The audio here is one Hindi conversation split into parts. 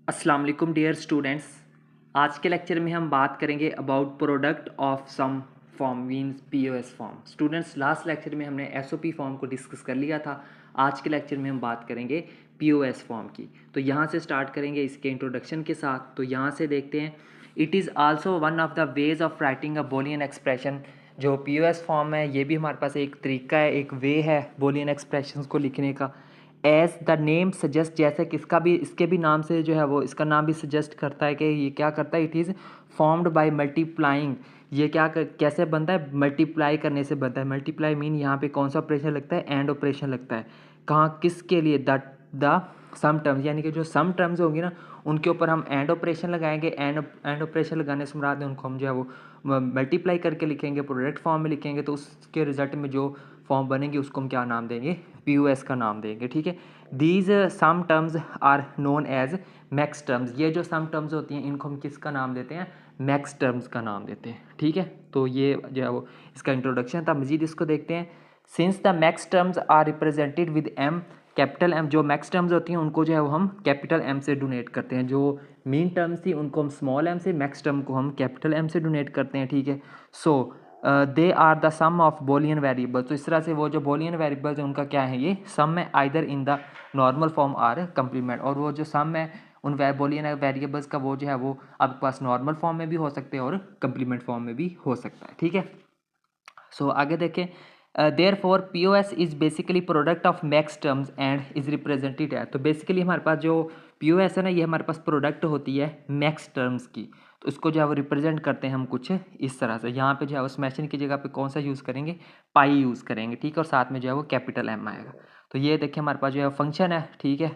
अस्सलाम वालेकुम डियर स्टूडेंट्स। आज के लेक्चर में हम बात करेंगे about product of sum form means POS form. Students, last lecture में हमने एसओपी फॉर्म को डिस्कस कर लिया था। आज के लेक्चर में हम बात करेंगे पीओएस फॉर्म की। तो यहाँ से स्टार्ट करेंगे इसके इंट्रोडक्शन के साथ। तो यहाँ से देखते हैं, it is also one of the ways of writing a Boolean expression. जो पीओएस फॉर्म है ये भी हमारे पास एक तरीका है, एक वे है बूलियन एक्सप्रेशंस को लिखने का। एज द नेम सजेस्ट, जैसे कि इसका भी, इसके भी नाम से जो है वो इसका नाम भी सजेस्ट करता है कि ये क्या करता है, it is formed by multiplying. ये कैसे बनता है, मल्टीप्लाई करने से बनता है। मल्टीप्लाई मीन यहाँ पे कौन सा ऑपरेशन लगता है, एंड ऑपरेशन लगता है। कहाँ, किसके लिए, द सम टर्म्स, यानी कि जो सम टर्म्स होंगी ना उनके ऊपर हम एंड ऑपरेशन लगाएंगे। एंड ऑपरेशन लगाने से मुराद है उनको हम जो है वो मल्टीप्लाई करके लिखेंगे, प्रोडक्ट फॉर्म में लिखेंगे। तो उसके रिजल्ट में जो फॉर्म बनेंगे उसको हम क्या नाम देंगे, पीओएस का नाम देंगे। ठीक है, these sum terms are known as max terms. ये जो सम टर्म्स होती हैं इनको हम किसका नाम देते हैं, मैक्स टर्म्स का नाम देते हैं। ठीक है, तो ये जो है वो इसका इंट्रोडक्शन था। मजीद इसको देखते हैं। Since the max terms are represented with M, capital M, जो मैक्स टर्म्स होती हैं उनको जो है वो हम कैपिटल एम से डोनेट करते हैं। जो मीन टर्म्स थी उनको हम स्मॉल एम से, मैक्स टर्म को हम कैपिटल एम से डोनेट करते हैं। ठीक है, so they are the sum of Boolean variables. तो इस तरह से वो जो बोलियन वेरिएबल्स हैं उनका क्या है, ये सम है either in the normal form or complement. और वो जो सम है उन बोलियन वेरिएबल्स का वो जो है वो आपके पास नॉर्मल फॉर्म में भी हो सकते हैं और कंप्लीमेंट फॉर्म में भी हो सकता है। ठीक है, सो आगे देखें। Therefore P O S is basically product of max terms and is represented है। तो बेसिकली हमारे पास जो पी ओ एस है ना, ये हमारे पास प्रोडक्ट होती है मैक्स टर्म्स की। तो इसको जो है वो रिप्रेजेंट करते हैं हम कुछ इस तरह से। यहाँ पे जो है वो स्मैशन की जगह पे कौन सा यूज़ करेंगे, पाई यूज़ करेंगे। ठीक है, और साथ में जो है वो कैपिटल एम आएगा। तो ये देखिए हमारे पास जो है फंक्शन है। ठीक है,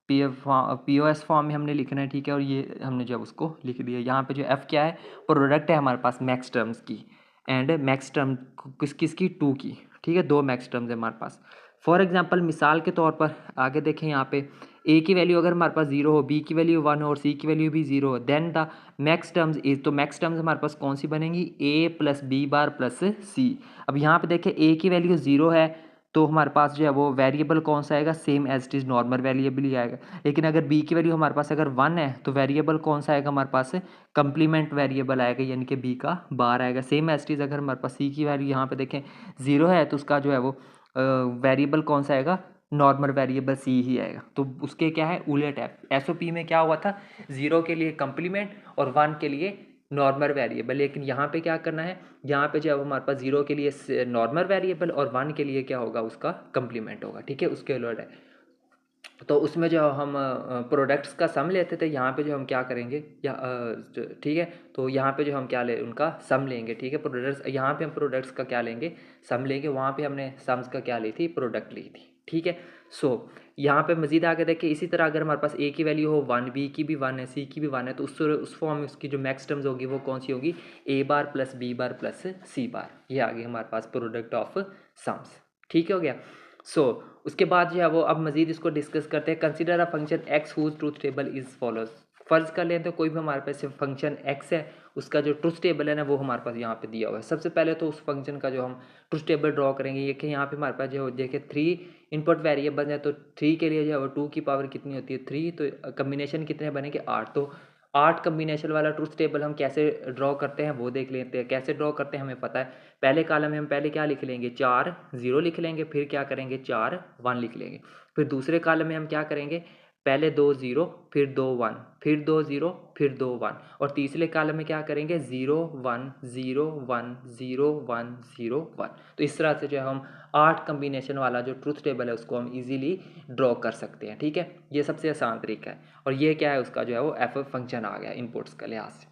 पी ओ एस फॉर्म में हमने लिखना है। ठीक है, और ये हमने जो है उसको लिख दिया। यहाँ पे जो एफ क्या है, प्रोडक्ट है हमारे पास मैक्स टर्म्स की एंड मैक्स टर्म किसकी, टू की। ठीक है, दो मैक्स टर्म्स है हमारे पास। फॉर एग्जांपल, मिसाल के तौर पर आगे देखें, यहाँ पे ए की वैल्यू अगर हमारे पास 0 हो, बी की वैल्यू 1 हो और सी की वैल्यू भी 0 हो, then the max terms is, तो मैक्स टर्म्स हमारे पास कौन सी बनेंगी, A plus B bar plus C. अब यहाँ पे देखें ए की वैल्यू 0 है तो हमारे पास जो है वो वेरिएबल कौन सा आएगा, same as it is normal variable ही आएगा। लेकिन अगर बी की वैल्यू हमारे पास अगर 1 है तो वेरिएबल कौन सा आएगा हमारे पास, कंप्लीमेंट वेरिएबल आएगा, यानी कि बी का बार आएगा। सेम एज इट इज़ अगर हमारे पास सी की वैल्यू यहाँ पे देखें 0 है तो उसका जो है वो वेरिएबल कौन सा आएगा, नॉर्मल वेरिएबल सी ही आएगा। तो उसके क्या है, उलट है। एसओपी में क्या हुआ था, 0 के लिए कंप्लीमेंट और 1 के लिए नॉर्मल वेरिएबल। लेकिन यहाँ पे क्या करना है, यहाँ पे जब हमारे पास 0 के लिए नॉर्मल वेरिएबल और 1 के लिए क्या होगा, उसका कंप्लीमेंट होगा। ठीक है, उसके उलट है। तो उसमें जो हम प्रोडक्ट्स का सम लेते थे, यहाँ पे जो हम क्या करेंगे या ठीक है, तो यहाँ पे जो हम क्या ले, उनका सम लेंगे। ठीक है, प्रोडक्ट्स, यहाँ पे हम प्रोडक्ट्स का क्या लेंगे, सम लेंगे। वहाँ पे हमने सम्स का क्या ली थी, प्रोडक्ट ली थी। ठीक है, सो यहाँ पे मजीद आगे देखिए, इसी तरह अगर हमारे पास ए की वैल्यू हो 1, बी की भी 1 है, सी की भी 1 है, तो उस फॉर्म में उसकी जो मैक्स टर्म्स होगी वो कौन सी होगी, ए बार प्लस बी बार प्लस सी बार। ये आ गई हमारे पास प्रोडक्ट ऑफ सम्स। ठीक हो गया। सो उसके बाद जो है वो अब मजीद इसको डिस्कस करते हैं। Consider a function X whose truth table is follows. फर्ज कर लें तो कोई भी हमारे पास फंक्शन एक्स है, उसका जो ट्रूथ टेबल है ना वो हमारे पास यहाँ पे दिया हुआ है। सबसे पहले तो उस फंक्शन का जो हम ट्रूथ टेबल ड्रॉ करेंगे, ये कि यहाँ पे हमारे पास जो देखिए 3 इनपुट वेरिएबल है, तो 3 के लिए जो है वो 2 की पावर कितनी होती है, 3, तो कम्बिनेशन कितने बनेंगे, 8। तो 8 कम्बिनेशन वाला ट्रूथ टेबल हम कैसे ड्रॉ करते हैं वो देख लेते हैं। कैसे ड्रॉ करते हैं हमें पता है। पहले कॉलम में हम पहले क्या लिख लेंगे, 4 0 लिख लेंगे, फिर क्या करेंगे 4 1 लिख लेंगे। फिर दूसरे कॉलम में हम क्या करेंगे, पहले 2 0 फिर 2 1 फिर 2 0 फिर 2 1, और तीसरे कॉलम में क्या करेंगे 0 1 0 1 0 1 0 1। तो इस तरह से जो है हम 8 कम्बिनेशन वाला जो ट्रूथ टेबल है उसको हम इजीली ड्रॉ कर सकते हैं। ठीक है, ये सबसे आसान तरीका है। और ये क्या है, उसका जो है वो एफ फंक्शन आ गया इनपुट्स का लिहाज से।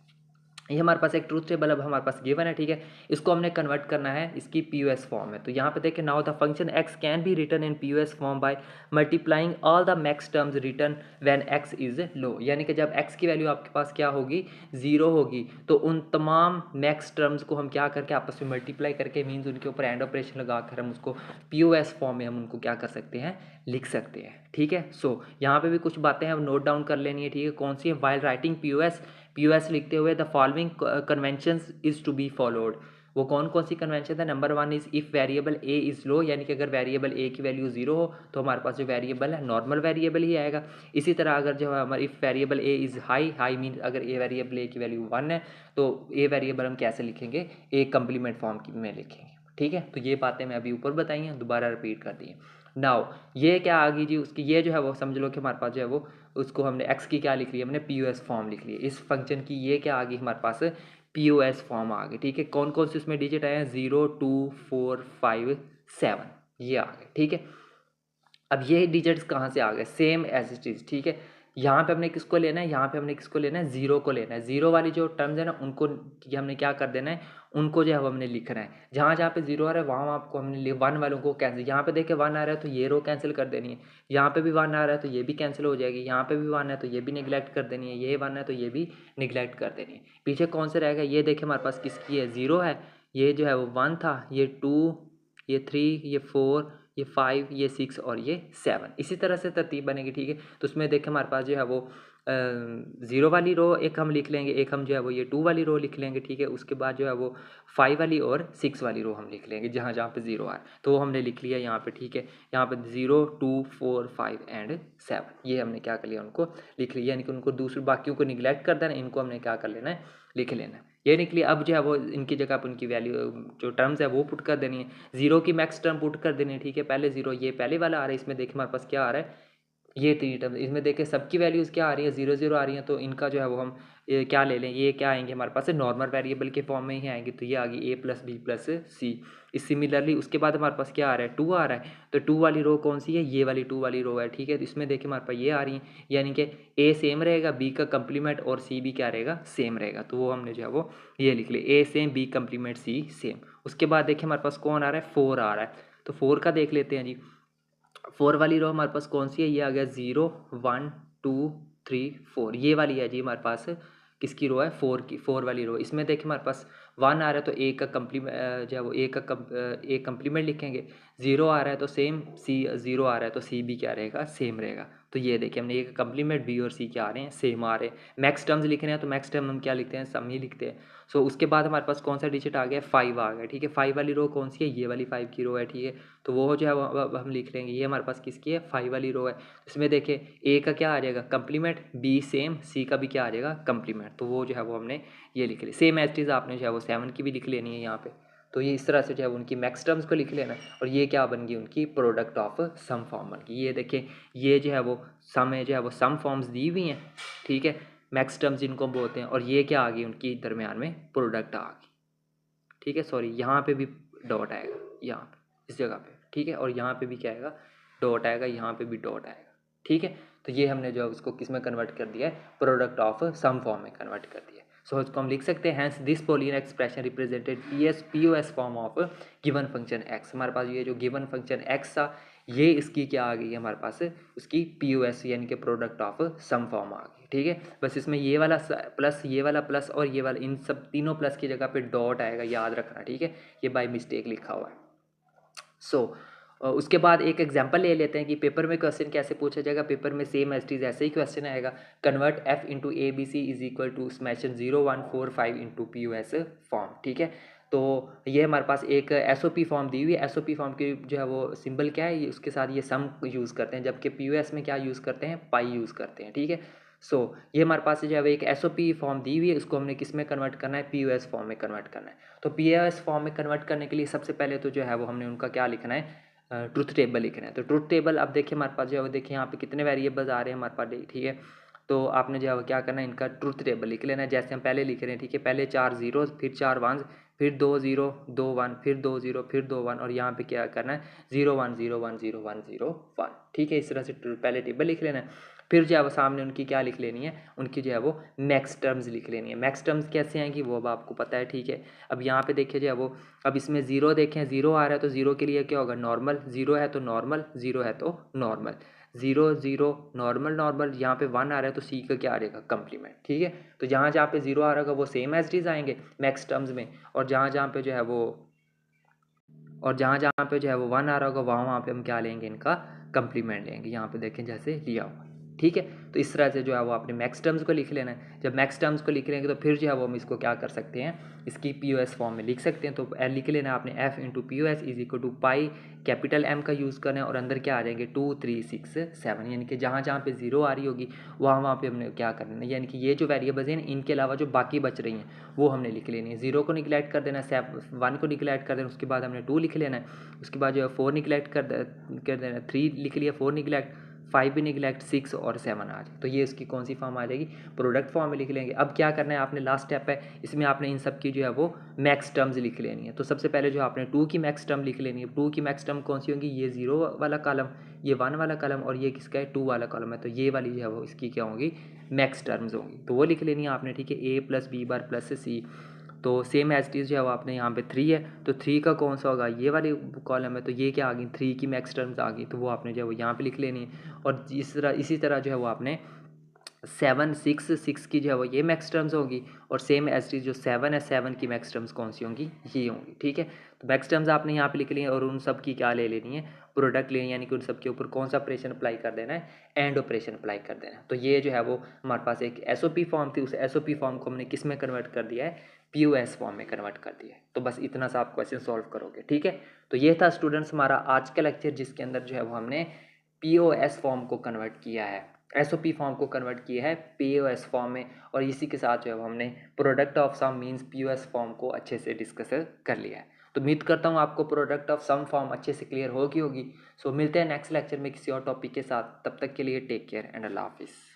ये हमारे पास एक ट्रूथ टेबल अब हमारे पास गिवन है। ठीक है, इसको हमने कन्वर्ट करना है इसकी पीओएस फॉर्म में। तो यहाँ पे देखें, now the function X can be written in POS form by multiplying all the max terms written when X is low. यानी कि जब एक्स की वैल्यू आपके पास क्या होगी, 0 होगी, तो उन तमाम मैक्स टर्म्स को हम क्या करके आपस में मल्टीप्लाई करके, मीन्स उनके ऊपर एंड ऑपरेशन लगाकर हम उसको पीओएस फॉर्म में हम उनको क्या कर सकते हैं, लिख सकते हैं। ठीक है, सो यहाँ पे भी कुछ बातें हैं नोट डाउन कर लेनी है। ठीक है, कौन सी है, वाइल राइटिंग पीओएस लिखते हुए the following conventions is to be followed. वो कौन कौन सी कन्वेंशन है? Number 1 is if variable A is low, यानी कि अगर वेरिएबल ए की वैल्यू 0 हो तो हमारे पास जो वेरिएबल है नॉर्मल वेरिएबल ही आएगा। इसी तरह अगर जो है हमारी if variable A is high, high mean अगर ए वेरिएबल ए की वैल्यू 1 है तो ए वेरिएबल हम कैसे लिखेंगे? ए कंप्लीमेंट फॉर्म की में लिखेंगे। ठीक है, तो ये बातें मैं अभी ऊपर बताई हैं, दोबारा रिपीट कर दी हैं। नाउ ये क्या आ गई जी, उसकी ये जो है वो समझ लो कि हमारे पास जो है वो उसको हमने एक्स की क्या लिख ली, हमने पीओएस फॉर्म लिख ली है। इस फंक्शन की ये क्या आ गई हमारे पास? पीओएस फॉर्म आ गई। ठीक है, कौन कौन से उसमें डिजिट आए हैं? 0 2 4 5 7 ये आ गए। ठीक है, अब ये डिजिट्स कहाँ से आ गए? Same as it is. ठीक है, यहाँ पे हमने किसको लेना है? यहाँ पे हमने किसको लेना है? जीरो को लेना है। जीरो वाली जो टर्म्स है ना उनको हमने क्या कर देना है? उनको जो है वो हमने लिखना है। जहाँ जहाँ पे जीरो आ रहा है वहाँ आपको हमने वन वालों को कैंसिल, यहाँ पे देखिए वन आ रहा है तो ये रो कैंसिल कर देनी है, यहाँ पे भी वन आ रहा है तो ये भी कैंसिल हो जाएगी, यहाँ पे भी वन है तो ये भी निगलेक्ट कर देनी है, ये वन है तो ये भी निगलेक्ट कर देनी है। पीछे कौन से रहेगा? ये देखिए हमारे पास किसकी है? जीरो है, ये जो है वो वन था, ये टू, ये थ्री, ये फोर, ये 5, ये 6 और ये 7। इसी तरह से तरतीब बनेगी। ठीक है, तो उसमें देखें हमारे पास जो है वो 0 वाली रो एक हम लिख लेंगे, एक हम जो है वो ये 2 वाली रो लिख लेंगे। ठीक है, उसके बाद जो है वो 5 वाली और 6 वाली रो हम लिख लेंगे जहाँ जहाँ पे 0 आ रहा है, तो वो हमने लिख लिया यहाँ पे। ठीक है, यहाँ पे 0 2 4 5 एंड 7 ये हमने क्या कर लिया? उनको लिख लिया, यानी कि उनको दूसरे बाकियों को निगलेक्ट कर देना, इनको हमने क्या कर लेना है? लिख लेना है। ये निकली। अब जो है वो इनकी जगह पर उनकी वैल्यू जो टर्म्स है वो पुट कर देनी है। जीरो की मैक्स टर्म पुट कर देनी है। ठीक है, पहले जीरो, ये पहले वाला आ रहा है, इसमें देखिए हमारे पास क्या आ रहा है? ये थ्री टर्म, इसमें देखिए सबकी वैल्यूज़ क्या आ रही है? 0 0 आ रही हैं, तो इनका जो है वो हम क्या ले लें? ये क्या आएंगे हमारे पास? नॉर्मल वेरिएबल के फॉर्म में ही आएंगे, तो ये आ गई a प्लस बी प्लस सी। इस सिमिलरली उसके बाद हमारे पास क्या आ रहा है? 2 आ रहा है, तो 2 वाली रो कौन सी है? ये वाली 2 वाली रो है। ठीक है, तो इसमें देखिए हमारे पास ये आ रही है, यानी कि a सेम रहेगा, b का कंप्लीमेंट और c भी क्या रहेगा? सेम रहेगा, तो वो हमने जो है वो ये लिख लिया, a same, b complement, c same. उसके बाद देखिए हमारे पास कौन आ रहा है? 4 आ रहा है, तो 4 का देख लेते हैं जी। 4 वाली रो हमारे पास कौन सी है? ये आ गया 0 1 2 3 4, ये वाली है जी हमारे पास। किसकी रो है? 4 की, 4 वाली रो। इसमें देखिए हमारे पास 1 आ रहा है तो ए का कंप्लीमेंट जो है वो ए का ए कंप्लीमेंट लिखेंगे। 0 आ रहा है तो सेम, सी 0 आ रहा है तो सी भी क्या रहेगा? सेम रहेगा। तो ये देखिए हमने ए का कंप्लीमेंट, बी और सी क्या आ रहे हैं? सेम आ रहे हैं। मैक्स टर्म्स लिख रहे हैं तो मैक्स टर्म हम क्या लिखते हैं? सम ही लिखते हैं। सो उसके बाद हमारे पास कौन सा डिजिट आ गया? 5 आ गया। ठीक है, 5 वाली रो कौन सी है? ये वाली 5 की रो है। ठीक है, तो वो जो है वो अब हम लिख लेंगे, ये हमारे पास किसकी है? 5 वाली रो है। इसमें देखिए ए का क्या आ जाएगा? कंप्लीमेंट, बी सेम, सी का भी क्या आ जाएगा? कंप्लीमेंट, तो वो जो है वो हमने ये लिख ली। सेम एज इज आपने जो है वो 7 की भी लिख लेनी है यहाँ पे। तो ये इस तरह से जो है उनकी मैक्स टर्म्स को लिख लेना, और ये क्या बन गई? उनकी प्रोडक्ट ऑफ सम फॉर्म बन गई। ये देखें, ये जो है वो सम है, जो है वो सम फॉर्म्स दी हुई हैं। ठीक है, मैक्स टर्म्स जिनको बोलते हैं, और ये क्या आ गई? उनकी दरमियान में प्रोडक्ट आ गई। ठीक है, सॉरी यहाँ पे भी डॉट आएगा, यहाँ पे इस जगह पे। ठीक है, और यहाँ पे भी क्या आएगा? डॉट आएगा, यहाँ पे भी डॉट आएगा। ठीक है, तो ये हमने जो है उसको किस में कन्वर्ट कर दिया है? प्रोडक्ट ऑफ सम फॉर्म में कन्वर्ट कर दिया है। सो इसको हम लिख सकते हैं, hence this Boolean expression represented POS form of given function X. हमारे पास ये जो गिवन फंक्शन एक्स था, ये इसकी क्या आ गई है हमारे पास? उसकी पीओएस यानी कि प्रोडक्ट ऑफ सम फॉर्म आ गई। ठीक है, बस इसमें ये वाला प्लस, ये वाला प्लस और ये वाला, इन सब तीनों प्लस की जगह पे डॉट आएगा, याद रखना। ठीक है, ये बाय मिस्टेक लिखा हुआ है। सो उसके बाद एक एग्जांपल ले लेते हैं कि पेपर में क्वेश्चन कैसे पूछा जाएगा। पेपर में सेम एज इट इज ऐसे ही क्वेश्चन आएगा, convert F into A B C is equal to summation 0 1 4 5 into P U S form. ठीक है, तो ये हमारे पास एक एस ओ पी फॉर्म दी हुई है। एस ओ पी फॉर्म की जो है वो सिंबल क्या है? उसके साथ ये सम यूज़ करते हैं, जबकि पी यू एस में क्या यूज़ करते हैं? पाई यूज़ करते हैं। ठीक है, सो ये हमारे पास जो है एक एस ओ पी फॉर्म दी हुई है, उसको हमने किस में कन्वर्ट करना है? पी यू एस फॉर्म में कन्वर्ट करना है। तो पी यू एस फॉर्म में कन्वर्ट करने के लिए सबसे पहले तो जो है वो हमने उनका क्या लिखना है? ट्रुथ टेबल लिखना है। तो ट्रुथ टेबल अब देखिए हमारे पास जो है वो देखिए यहाँ पे कितने वेरिएबल्स आ रहे हैं हमारे पास। ठीक है, तो आपने जो है वो क्या करना है? इनका ट्रुथ टेबल लिख लेना है, जैसे हम पहले लिख रहे हैं। ठीक है, पहले 4 जीरोज़, फिर 4 वंस, फिर 2 0 2 1, फिर 2 0, फिर 2 1, और यहाँ पे क्या करना है? 0 1 0 1 0 1 0 1। ठीक है, इस तरह से पहले टेबल लिख लेना है। फिर जो है वो सामने उनकी क्या लिख लेनी है? उनकी जो है वो मैक्स टर्म्स लिख लेनी है। मैक्स टर्म्स कैसे आएंगी वो अब आपको पता है। ठीक है, अब यहाँ पे देखिए जो है वो, अब इसमें ज़ीरो देखें, ज़ीरो आ रहा है तो ज़ीरो के लिए क्या होगा? नॉर्मल। ज़ीरो है तो नॉर्मल, ज़ीरो है तो नॉर्मल, 0 0 नॉर्मल नॉर्मल। यहाँ पे 1 आ रहा है तो सी का क्या आ रहेगा? कंप्लीमेंट। ठीक है, तो जहाँ जहाँ पे 0 आ रहा होगा वो सेम एज इट इज आएंगे मैक्स टर्म्स में, और जहाँ जहाँ पे जो है वो, और जहाँ जहाँ पे जो है वो 1 आ रहा होगा वहाँ वहाँ पे हम क्या लेंगे? इनका कंप्लीमेंट लेंगे। यहाँ पे देखें जैसे लिया हुआ। ठीक है। तो इस तरह से जो है वो आपने मैक्स टर्म्स को लिख लेना है। जब मैक्स टर्म्स को लिख लेंगे तो फिर जो है वो हम इसको क्या कर सकते हैं, इसकी पी ओ एस फॉर्म में लिख सकते हैं। तो लिख लेना आपने F into P O S is equal to pi capital M का यूज़ करना है और अंदर क्या आ जाएंगे 2 3 6 7, यानी कि जहाँ जहाँ पे जीरो आ रही होगी वहाँ पे हमने क्या करना है, यानी कि ये जो वेरिएबल्स हैं इनके अलावा जो बाकी बच रही हैं वो हमने लिख लेनी है। जीरो को निगलेक्ट कर देना है, 1 को निगलेक्ट कर देना, उसके बाद हमने 2 लिख लेना है, उसके बाद जो है 4 निगलेक्ट कर देना, 3 लिख लिया, 4 निगलेक्ट, 5 भी निगलेक्ट, 6 और 7 आ जाए। तो ये इसकी कौन सी फॉर्म आ जाएगी, प्रोडक्ट फॉर्म में लिख लेंगे। अब क्या करना है आपने, लास्ट स्टेप है इसमें, आपने इन सब की जो है वो मैक्स टर्म्स लिख लेनी है। तो सबसे पहले जो आपने 2 की मैक्स टर्म लिख लेनी है। 2 की मैक्स टर्म कौन सी होंगी, ये 0 वाला कॉलम, ये 1 वाला कॉलम और ये किसका है 2 वाला कॉलम है। तो ये वाली जो है वो इसकी क्या होगी, मैक्स टर्म्स होंगी। तो वो लिख लेनी है आपने, ठीक है। ए प्लस बी बार प्लस सी, तो सेम एज इट इज़ जो है वो आपने यहाँ पे 3 है, तो 3 का कौन सा होगा, ये वाली कॉलम है, तो ये क्या आ गई 3 की मैक्स टर्म्स आ गई, तो वो आपने जो है वो यहाँ पे लिख लेनी है। और इसी तरह जो है वो आपने 7 6 6 की जो है वो ये मैक्स टर्म्स होगी और सेम एज इट जो 7 है 7 की मैक्स टर्म्स कौन सी होंगी, ये होंगी, ठीक है। तो मैक्स टर्म्स आपने यहाँ पे लिख ली है और उन सब की क्या ले लेनी है, प्रोडक्ट लेनी है, यानी कि उन सब के ऊपर कौन सा ऑपरेशन अप्लाई कर देना है, एंड ऑपरेशन अप्लाई कर देना है। तो ये जो है वो हमारे पास एक एसओपी फॉर्म थी, उस एसओपी फॉर्म को हमने किस में कन्वर्ट कर दिया है, पीओएस फॉर्म में कन्वर्ट कर दिया है। तो बस इतना सा आप क्वेश्चन सॉल्व करोगे, ठीक है। तो ये था स्टूडेंट्स हमारा आज का लेक्चर, जिसके अंदर जो है वो हमने पीओएस फॉर्म को कन्वर्ट किया है, एसओपी फॉर्म को कन्वर्ट किया है पीओएस फॉर्म में, और इसी के साथ जो है हमने product of sum means POS form को अच्छे से डिस्कस कर लिया है। तो उम्मीद करता हूँ आपको प्रोडक्ट ऑफ सम फॉर्म अच्छे से क्लियर होगी। सो मिलते हैं नेक्स्ट लेक्चर में किसी और टॉपिक के साथ, तब तक के लिए टेक केयर एंड अल्लाह हाफिज़।